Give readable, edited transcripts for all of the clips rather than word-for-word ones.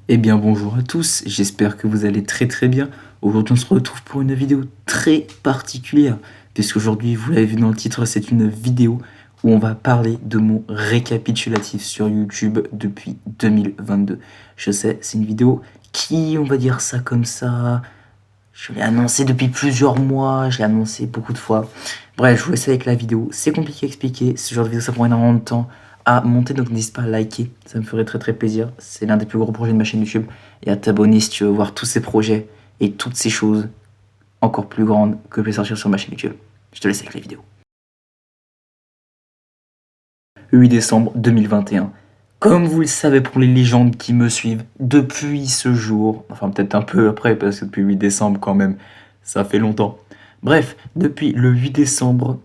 Eh bien bonjour à tous, j'espère que vous allez très bien. Aujourd'hui on se retrouve pour une vidéo très particulière, puisqu'aujourd'hui vous l'avez vu dans le titre, c'est une vidéo où on va parler de mon récapitulatif sur YouTube depuis 2022. Je sais, c'est une vidéo qui, on va dire ça comme ça, je l'ai annoncé depuis plusieurs mois, je l'ai annoncé beaucoup de fois. Bref, je vous laisse avec la vidéo, c'est compliqué à expliquer, ce genre de vidéo ça prend énormément de temps à monter, donc n'hésite pas à liker, ça me ferait très plaisir. C'est l'un des plus gros projets de ma chaîne YouTube. Et à t'abonner si tu veux voir tous ces projets et toutes ces choses encore plus grandes que je vais sortir sur ma chaîne YouTube. Je te laisse avec les vidéos. 8 décembre 2021. Comme vous le savez pour les légendes qui me suivent, depuis ce jour, enfin peut-être un peu après parce que depuis 8 décembre quand même, ça fait longtemps. Bref, depuis le 8 décembre,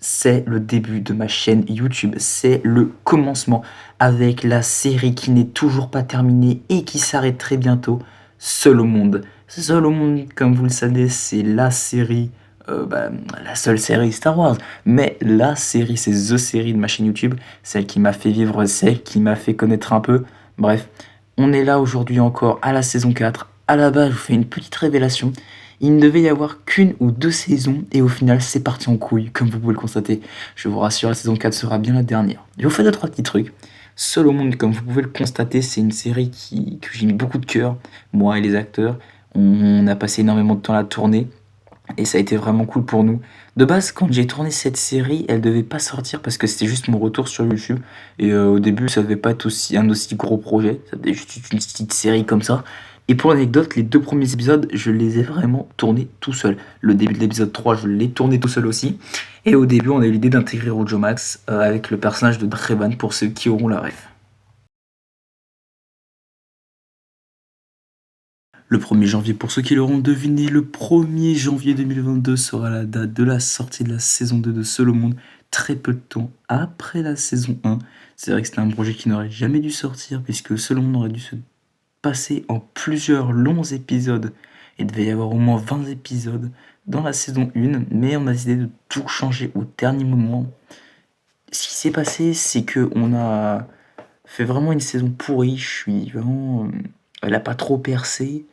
c'est le début de ma chaîne YouTube, c'est le commencement avec la série qui n'est toujours pas terminée et qui s'arrête très bientôt, Seul au monde. Seul au monde, comme vous le savez, c'est la série, la seule série Star Wars, mais la série, c'est The série de ma chaîne YouTube, celle qui m'a fait vivre, celle qui m'a fait connaître un peu. Bref, on est là aujourd'hui encore à la saison 4. À la base, je vous fais une petite révélation. Il ne devait y avoir qu'une ou deux saisons et au final c'est parti en couille, comme vous pouvez le constater. Je vous rassure, la saison 4 sera bien la dernière. Je vous fais 2-3 petits trucs. Seul au monde, comme vous pouvez le constater, c'est une série que j'ai mis beaucoup de cœur, moi et les acteurs. On a passé énormément de temps à la tourner et ça a été vraiment cool pour nous. De base, quand j'ai tourné cette série, elle devait pas sortir parce que c'était juste mon retour sur YouTube. Et au début, ça devait pas être un aussi gros projet. Ça devait juste être une petite série comme ça. Et pour l'anecdote, les deux premiers épisodes, je les ai vraiment tournés tout seul. Le début de l'épisode 3, je l'ai tourné tout seul aussi. Et au début, on a eu l'idée d'intégrer Rojo Max avec le personnage de Drevan pour ceux qui auront la ref. Le 1er janvier, pour ceux qui l'auront deviné, le 1er janvier 2022 sera la date de la sortie de la saison 2 de Seul au monde, très peu de temps après la saison 1. C'est vrai que c'était un projet qui n'aurait jamais dû sortir, puisque Seul au monde aurait dû se passer en plusieurs longs épisodes. Il devait y avoir au moins 20 épisodes dans la saison 1, mais on a décidé de tout changer au dernier moment. Ce qui s'est passé, c'est que on a fait vraiment une saison pourrie. Je suis vraiment... Elle a pas trop percé.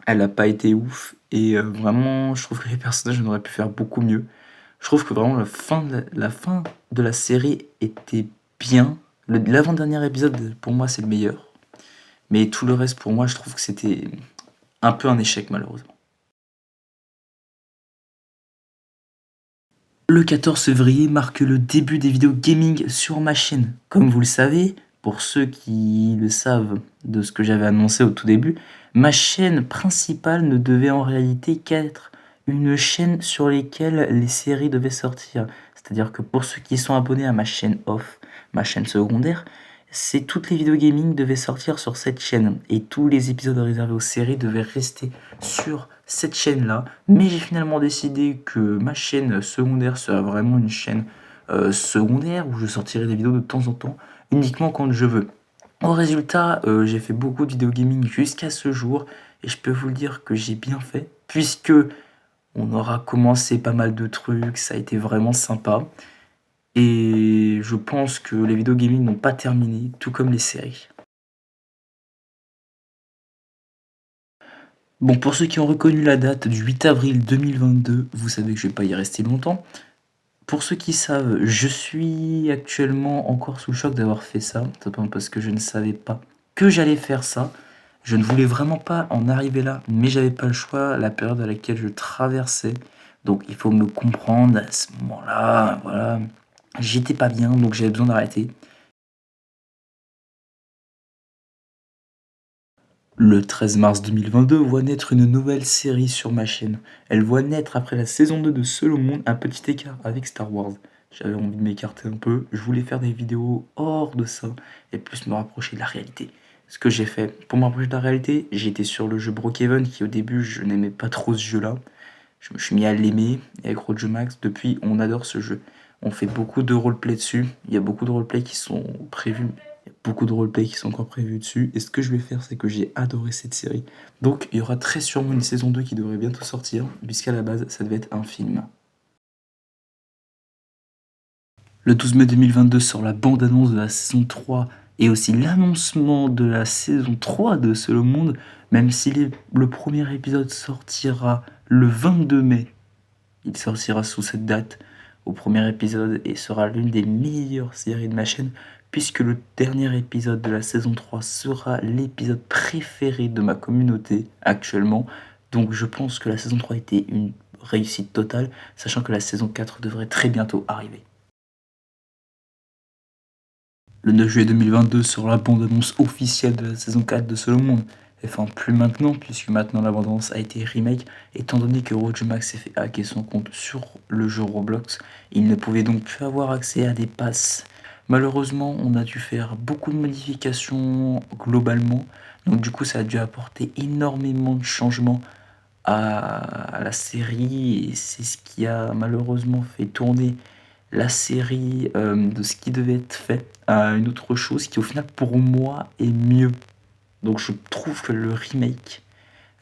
Elle a pas été ouf et vraiment je trouve que les personnages on aurait pu faire beaucoup mieux. Je trouve que vraiment la fin de la série était bien. L'avant-dernier épisode pour moi c'est le meilleur. Mais tout le reste pour moi je trouve que c'était un peu un échec malheureusement. Le 14 février marque le début des vidéos gaming sur ma chaîne. Comme vous le savez, pour ceux qui le savent de ce que j'avais annoncé au tout début, ma chaîne principale ne devait en réalité qu'être une chaîne sur laquelle les séries devaient sortir. C'est-à-dire que pour ceux qui sont abonnés à ma chaîne off, ma chaîne secondaire, c'est toutes les vidéos gaming devaient sortir sur cette chaîne et tous les épisodes réservés aux séries devaient rester sur cette chaîne-là. Mais j'ai finalement décidé que ma chaîne secondaire serait vraiment une chaîne secondaire où je sortirai des vidéos de temps en temps, uniquement quand je veux. Au résultat, j'ai fait beaucoup de vidéos gaming jusqu'à ce jour et je peux vous le dire que j'ai bien fait puisque on aura commencé pas mal de trucs, ça a été vraiment sympa. Et je pense que les vidéos gaming n'ont pas terminé, tout comme les séries. Bon, pour ceux qui ont reconnu la date du 8 avril 2022, vous savez que je vais pas y rester longtemps. Pour ceux qui savent, je suis actuellement encore sous le choc d'avoir fait ça, simplement parce que je ne savais pas que j'allais faire ça. Je ne voulais vraiment pas en arriver là, mais j'avais pas le choix, la période à laquelle je traversais. Donc il faut me comprendre, à ce moment-là, voilà, j'étais pas bien, donc j'avais besoin d'arrêter. Le 13 mars 2022 voit naître une nouvelle série sur ma chaîne. Elle voit naître après la saison 2 de Seul au monde un petit écart avec Star Wars. J'avais envie de m'écarter un peu, je voulais faire des vidéos hors de ça et plus me rapprocher de la réalité. Ce que j'ai fait, pour me rapprocher de la réalité, j'étais sur le jeu Brookhaven qui au début je n'aimais pas trop ce jeu-là. Je me suis mis à l'aimer et avec Rojo Max, depuis on adore ce jeu. On fait beaucoup de roleplay dessus, il y a beaucoup de roleplay qui sont prévus, il y a beaucoup de roleplay qui sont encore prévus dessus. Et ce que je vais faire, c'est que j'ai adoré cette série. Donc il y aura très sûrement une saison 2 qui devrait bientôt sortir, puisqu'à la base ça devait être un film. Le 12 mai 2022 sort la bande-annonce de la saison 3 et aussi l'annoncement de la saison 3 de Seul au Monde, même si le premier épisode sortira le 22 mai. Il sortira sous cette date au premier épisode et sera l'une des meilleures séries de ma chaîne, puisque le dernier épisode de la saison 3 sera l'épisode préféré de ma communauté actuellement. Donc je pense que la saison 3 était une réussite totale, sachant que la saison 4 devrait très bientôt arriver. Le 9 juillet 2022 sera la bande-annonce officielle de la saison 4 de Seul au Monde. Enfin, plus maintenant, puisque maintenant la bande-annonce a été remake, étant donné que Max s'est fait hacker son compte sur le jeu Roblox, il ne pouvait donc plus avoir accès à des passes. Malheureusement, on a dû faire beaucoup de modifications globalement, donc du coup ça a dû apporter énormément de changements à la série, et c'est ce qui a malheureusement fait tourner la série de ce qui devait être fait à une autre chose qui au final pour moi est mieux. Donc je trouve que le remake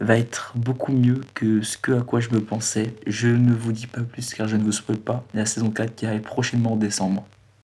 va être beaucoup mieux que ce à quoi je me pensais. Je ne vous dis pas plus car je ne vous spoil pas la saison 4 qui arrive prochainement en décembre.